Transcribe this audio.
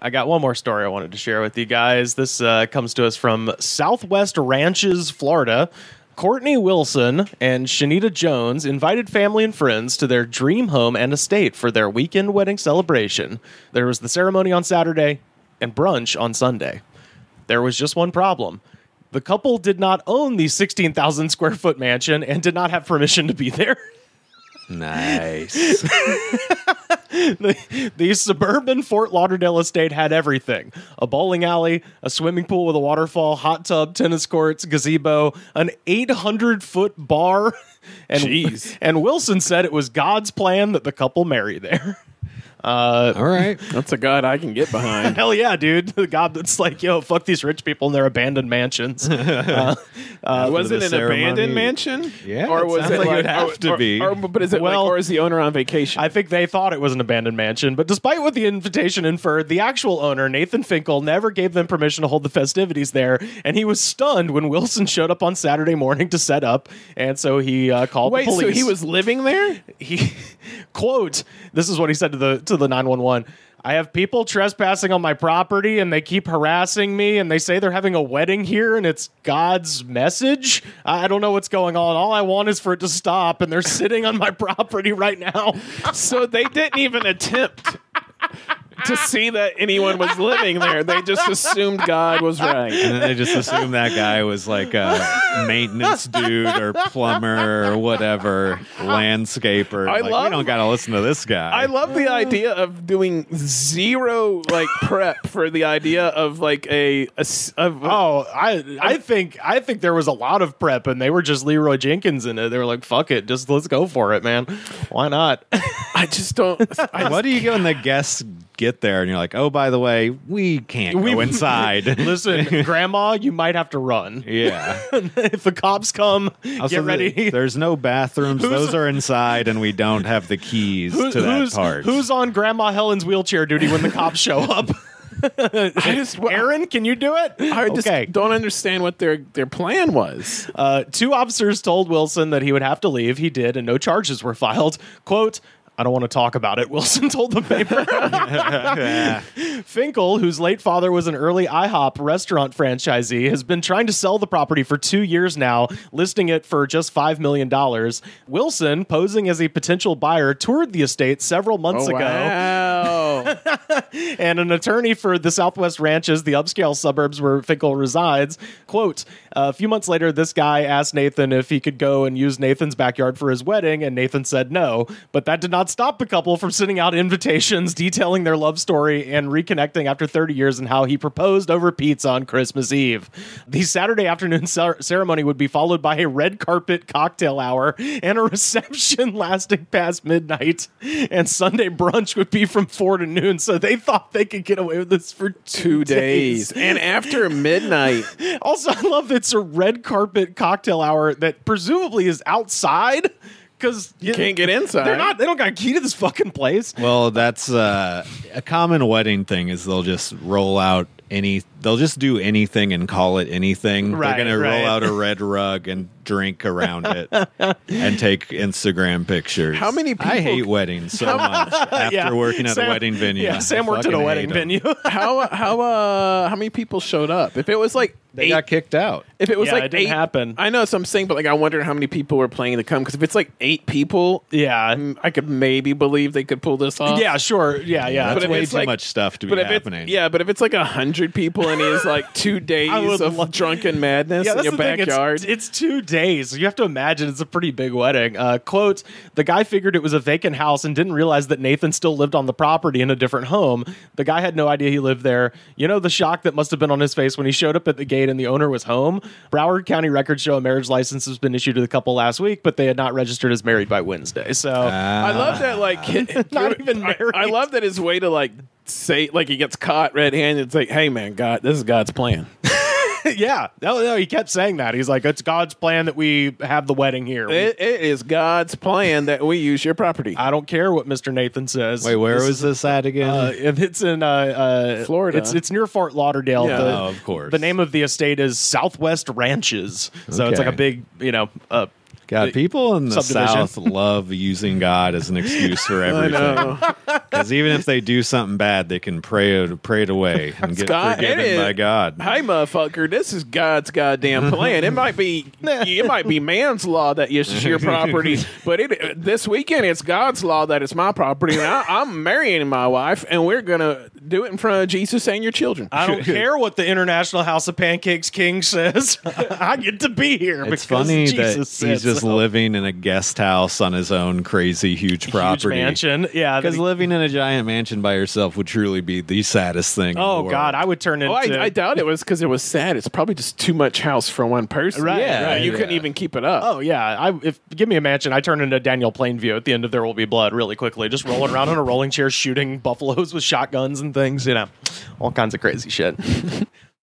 I got one more story I wanted to share with you guys. This comes to us from Southwest Ranches, Florida. Courtney Wilson and Shanita Jones invited family and friends to their dream home and estate for their weekend wedding celebration. There was the ceremony on Saturday and brunch on Sunday. There was just one problem. The couple did not own the 16,000 square foot mansion and did not have permission to be there. Nice. The suburban Fort Lauderdale estate had everything. A bowling alley, a swimming pool with a waterfall, hot tub, tennis courts, gazebo, an 800-foot bar. Jeez. And Wilson said it was God's plan that the couple marry there. All right. That's a God I can get behind. Hell yeah, dude. The God that's like, yo, fuck these rich people in their abandoned mansions. Was it an abandoned mansion? Yeah, Or it was sounds it like it like would have to be. But is it or is the owner on vacation? I think they thought it was an abandoned mansion, but despite what the invitation inferred, the actual owner, Nathan Finkel, never gave them permission to hold the festivities there, and he was stunned when Wilson showed up on Saturday morning to set up, and so he called the police. So he was living there? He, quote, this is what he said to the 911. I have people trespassing on my property and they keep harassing me and they say they're having a wedding here and it's God's message. I don't know what's going on. All I want is for it to stop and they're sitting on my property right now. So they didn't even attempt to see that anyone was living there. They just assumed God was right. And then they just assumed that guy was like a maintenance dude or plumber or whatever, landscaper. We don't got to listen to this guy. I love the idea of doing zero prep for the idea of like I think there was a lot of prep and they were just Leroy Jenkins in it. They were like, fuck it, just let's go for it, man. Why not? I just don't. What do you get when the guests get there and you're like, oh, by the way, we can't go inside? Listen, Grandma, you might have to run. Yeah. If the cops come, Also, get ready. There's no bathrooms. Those are inside, and we don't have the keys to that part. Who's on Grandma Helen's wheelchair duty when the cops show up? Aaron, can you do it? I just don't understand what their plan was. 2 officers told Wilson that he would have to leave. He did, and no charges were filed. Quote, I don't want to talk about it, Wilson told the paper. Finkel, whose late father was an early IHOP restaurant franchisee, has been trying to sell the property for 2 years now, listing it for just $5 million. Wilson, posing as a potential buyer, toured the estate several months ago. Wow. And an attorney for the Southwest Ranches, the upscale suburbs where Finkel resides, quote, a few months later, this guy asked Nathan if he could go and use Nathan's backyard for his wedding, and Nathan said no. But that did not stop the couple from sending out invitations detailing their love story and reconnecting after 30 years and how he proposed over pizza on Christmas Eve. The Saturday afternoon ceremony would be followed by a red carpet cocktail hour and a reception lasting past midnight. And Sunday brunch would be from 4 to noon, so they thought they could get away with this for 2 days. And after midnight. Also, I love that it's a red carpet cocktail hour that presumably is outside. Because you can't get inside. They don't got a key to this fucking place. Well, that's a common wedding thing is they'll just roll out they'll just do anything and call it anything. Right, They're going to roll out a red rug and drink around it and take Instagram pictures. How many people? I hate weddings so much after working at a wedding venue. Yeah, Sam worked at a wedding venue. How many people showed up? If it was like they got kicked out. If it was like it didn't happen. I know that's what I'm saying, but like I wonder how many people were planning to come, because if it's like 8 people, I could maybe believe they could pull this off. Yeah, sure. Yeah. That's way too much stuff to be happening. But if it's like 100 people and it's like 2 days of drunken madness in your backyard, it's 2 days. You have to imagine it's a pretty big wedding. Quote, the guy figured it was a vacant house and didn't realize that Nathan still lived on the property in a different home. The guy had no idea he lived there. You know the shock that must have been on his face when he showed up at the gate and the owner was home? Broward County records show a marriage license has been issued to the couple last week, but they had not registered as married by Wednesday. So I love that, like, not even married. I love that his way to like say, like, he gets caught red-handed. It's like, hey man, God, this is God's plan. Yeah. No, he kept saying that. He's like, it's God's plan that we have the wedding here. It is God's plan that we use your property. I don't care what Mr. Nathan says. Wait, where was this at again? It's in Florida. It's near Fort Lauderdale. Yeah. Of course. The name of the estate is Southwest Ranches. So it's like a big, God, people in the subdivision. South love using God as an excuse for I everything. know. Because even if they do something bad, they can pray it away and get God, forgiven it is. by God. Hey, motherfucker, this is God's goddamn plan. It might be man's law that it's your property, but this weekend it's God's law that it's my property, and I'm marrying my wife, and we're gonna do it in front of Jesus and your children. I don't care what the International House of Pancakes King says. I get to be here. It's because funny that Jesus he's said just so. living in a guest house on his own crazy, huge property. Huge mansion. Yeah. Because living in a giant mansion by yourself would truly be the saddest thing. in the Oh world. God, I would turn into. I doubt it was because it was sad. It's probably just too much house for one person. Right, Yeah, right. You couldn't even keep it up. Oh yeah, if give me a mansion, I turn into Daniel Plainview at the end of There Will Be Blood really quickly, just rolling around on a rolling chair, shooting buffaloes with shotguns and things. You know, all kinds of crazy shit.